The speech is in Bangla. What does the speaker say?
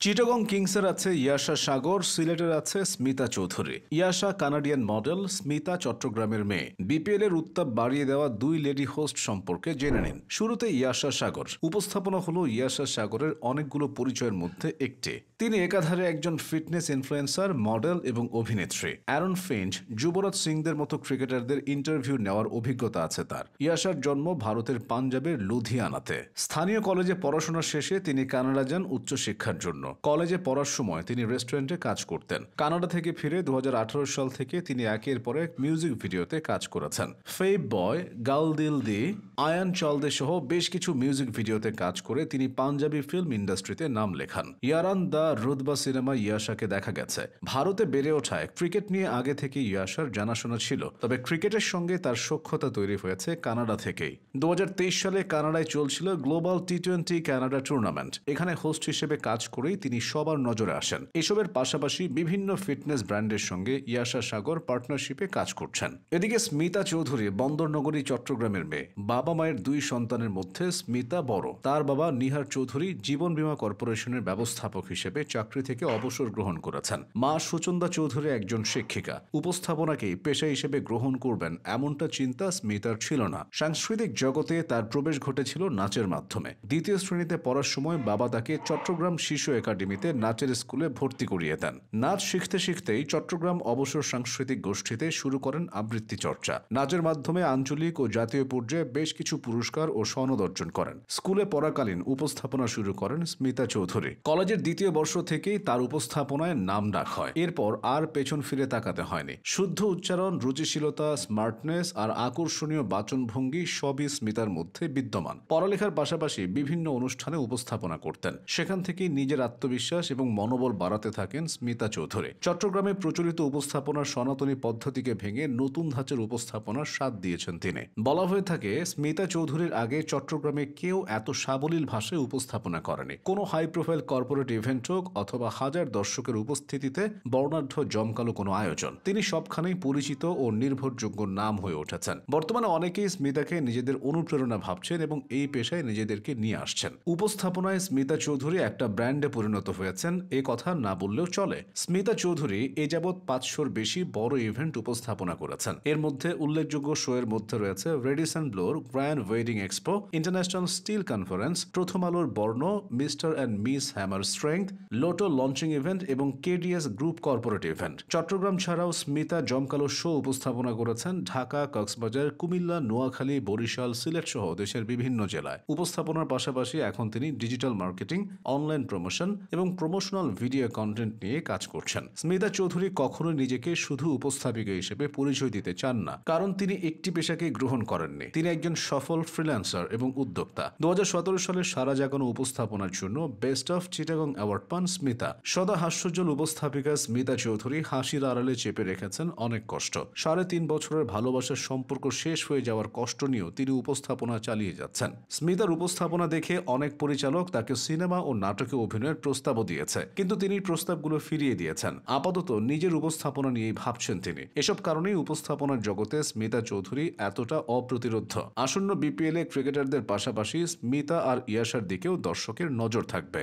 চিটাগং কিংসের আছে ইয়াশা সাগর, সিলেটের আছে স্মিতা চৌধুরী। ইয়াশা কানাডিয়ান মডেল, স্মিতা চট্টগ্রামের মেয়ে। বিপিএল এর উত্তাপ বাড়িয়ে দেওয়া দুই লেডি হোস্ট সম্পর্কে জেনে নিন। শুরুতে ইয়াশা সাগর। উপস্থাপনা হলো ইয়াশা সাগরের অনেকগুলো পরিচয়ের মধ্যে একটি। তিনি একাধারে একজন ফিটনেস ইনফ্লুয়েন্সার, মডেল এবং অভিনেত্রী। অ্যারন ফিঞ্চ, যুবরাজ সিংদের মতো ক্রিকেটারদের ইন্টারভিউ নেওয়ার অভিজ্ঞতা আছে তার। ইয়াশার জন্ম ভারতের পাঞ্জাবের লুধিয়ানাতে। স্থানীয় কলেজে পড়াশোনা শেষে তিনি কানাডা যান উচ্চশিক্ষার জন্য। কলেজে পড়ার সময় তিনি রেস্টুরেন্টে কাজ করতেন। কানাডা থেকে ফিরে 2018 সাল থেকে তিনি একের পর এক মিউজিক ভিডিওতে কাজ করেছেন। ফেব বয়, গাল দিল দি, আয়ান চলদে সহ বেশ কিছু মিউজিক ভিডিওতে কাজ করে তিনি পাঞ্জাবি ফিল্ম ইন্ডাস্ট্রিতে নাম লেখান। ইয়ারান দ্য রুতবা সিনেমা ইয়াশাকে দেখা গেছে। ভারতে বেড়ে ওঠায় ক্রিকেট নিয়ে আগে থেকে ইয়াশার জানাশোনা ছিল, তবে ক্রিকেটের সঙ্গে তার সখ্যতা তৈরি হয়েছে কানাডা থেকেই। 2023 সালে কানাডায় চলছিল গ্লোবাল টি20 কানাডা টুর্নামেন্ট। এখানে হোস্ট হিসেবে কাজ করেই তিনি সবার নজরে আসেন। এসবের পাশাপাশি বিভিন্ন ফিটনেস ব্র্যান্ডের সঙ্গে ইয়াশা সাগর পার্টনারশিপে কাজ করছেন। এদিকে স্মিতা চৌধুরী বন্দরনগরী চট্টগ্রামের মেয়ে। বাবা মায়ের দুই সন্তানের মধ্যে স্মিতা বড়। তার বাবা নিহার চৌধুরী জীবন বীমা কর্পোরেশনের ব্যবস্থাপক হিসেবে চাকরি থেকে অবসর গ্রহণ করেছেন। মা সুচন্দা চৌধুরী একজন শিক্ষিকা। উপস্থাপনাকেই পেশা হিসেবে গ্রহণ করবেন এমনটা চিন্তা স্মিতার ছিল না। সাংস্কৃতিক জগতে তার প্রবেশ ঘটেছিল নাচের মাধ্যমে। দ্বিতীয় শ্রেণীতে পড়ার সময় বাবা তাকে চট্টগ্রাম শিশু একাডেমিতে নাচের স্কুলে ভর্তি করিয়ে দেন। নাচ শিখতে শিখতেই চট্টগ্রাম অবসর সাংস্কৃতিক গোষ্ঠীতে শুরু করেন আবৃত্তি চর্চা। নাচের মাধ্যমে আঞ্চলিক ও জাতীয় পর্যায়ে বেশ কিছু পুরস্কার ও সনদ অর্জন করেন। স্কুলে পড়াকালীন উপস্থাপনা শুরু করেন স্মিতা চৌধুরী। কলেজের দ্বিতীয় বর্ষ থেকেই তার উপস্থাপনায় নাম ডাক হয়। এরপর আর পেছন ফিরে তাকাতে হয়নি। শুদ্ধ উচ্চারণ, রুচিশীলতা, স্মার্টনেস আর আকর্ষণীয় বাচনভঙ্গি সবই স্মিতার মধ্যে বিদ্যমান। পড়ালেখার পাশাপাশি বিভিন্ন অনুষ্ঠানে উপস্থাপনা করতেন। সেখান থেকেই নিজের আত্মবিশ্বাস এবং মনোবল বাড়াতে থাকেন স্মিতা চৌধুরী। চট্টগ্রামে প্রচলিত উপস্থাপনার সনাতনী পদ্ধতিকে ভেঙে নতুন ধাঁচের উপস্থাপনার স্বাদ দিয়েছেন তিনি। বলা হয়ে থাকে স্মিতা চৌধুরীর আগে চট্টগ্রামে কেউ এত সাবলীল ভাষায় উপস্থাপনা করেনি। কোনো হাই প্রোফাইল কর্পোরেট ইভেন্ট হোক অথবা হাজার দর্শকের উপস্থিতিতে বর্ণাঢ্য জমকালো কোনো আয়োজন, তিনি সবখানেই পরিচিত ও নির্ভরযোগ্য নাম হয়ে উঠেছেন। বর্তমানে অনেকেই স্মিতাকে নিজেদের অনুপ্রেরণা ভাবছেন এবং এই পেশায় নিজেদেরকে নিয়ে আসছেন। উপস্থাপনায় স্মিতা চৌধুরী একটা ব্র্যান্ডে পরিণত হয়েছেন, এ কথা না বললেও চলে। স্মিতা চৌধুরী এ যাবৎ 500-র বেশি বড় ইভেন্ট উপস্থাপনা করেছেন। এর মধ্যে উল্লেখযোগ্য শো এর মধ্যে রয়েছে রেডিসন ব্লোর grand wedding expo, international steel conference, প্রথম আলোর বর্ণ, mister and miss hammer strength, Lotto launching event এবং KDS group corporate event. Chattogram ছাড়াও স্মিতা জমকালো শো উপস্থাপনা করেছেন ঢাকা, কক্সবাজার, কুমিল্লা, নোয়াখালী, বরিশাল, সিলেট সহ দেশের বিভিন্ন জেলায়। উপস্থাপনার পাশাপাশি এখন তিনি ডিজিটাল মার্কেটিং, অনলাইন প্রমোশন এবং প্রমোশনাল ভিডিও কন্টেন্ট নিয়ে কাজ করছেন। স্মিতা চৌধুরী কখনোই নিজেকে শুধু উপস্থাপিকা হিসেবে পরিচয় দিতে চান না, কারণ তিনি একটি পেশাকে গ্রহণ করেননি। তিনি একজন সফল ফ্রিল্যান্সার এবং উদ্যোক্তা। 2017 সালে সারা জাগানো উপস্থাপনার জন্য বেস্ট অফ চিটাগং অ্যাওয়ার্ড পান স্মিতা। সদা হাস্যজ্জ্বল উপস্থাপিকা স্মিতা চৌধুরী হাসির আড়ালে চেপে রেখেছেন অনেক কষ্ট। 3.5 বছরের ভালোবাসার সম্পর্ক শেষ হয়ে যাওয়ার কষ্ট নিয়েও তিনি উপস্থাপনা চালিয়ে যাচ্ছেন। স্মিতার উপস্থাপনা দেখে অনেক পরিচালক তাকে সিনেমা ও নাটকে অভিনয়ের প্রস্তাবও দিয়েছে, কিন্তু তিনি প্রস্তাবগুলো ফিরিয়ে দিয়েছেন। আপাতত নিজের উপস্থাপনা নিয়েই ভাবছেন তিনি। এসব কারণেই উপস্থাপনার জগতে স্মিতা চৌধুরী এতটা অপ্রতিরোধ্য। আসন্ন বিপিএল এ ক্রিকেটারদের পাশাপাশি স্মিতা আর ইয়াশার দিকেও দর্শকের নজর থাকবে।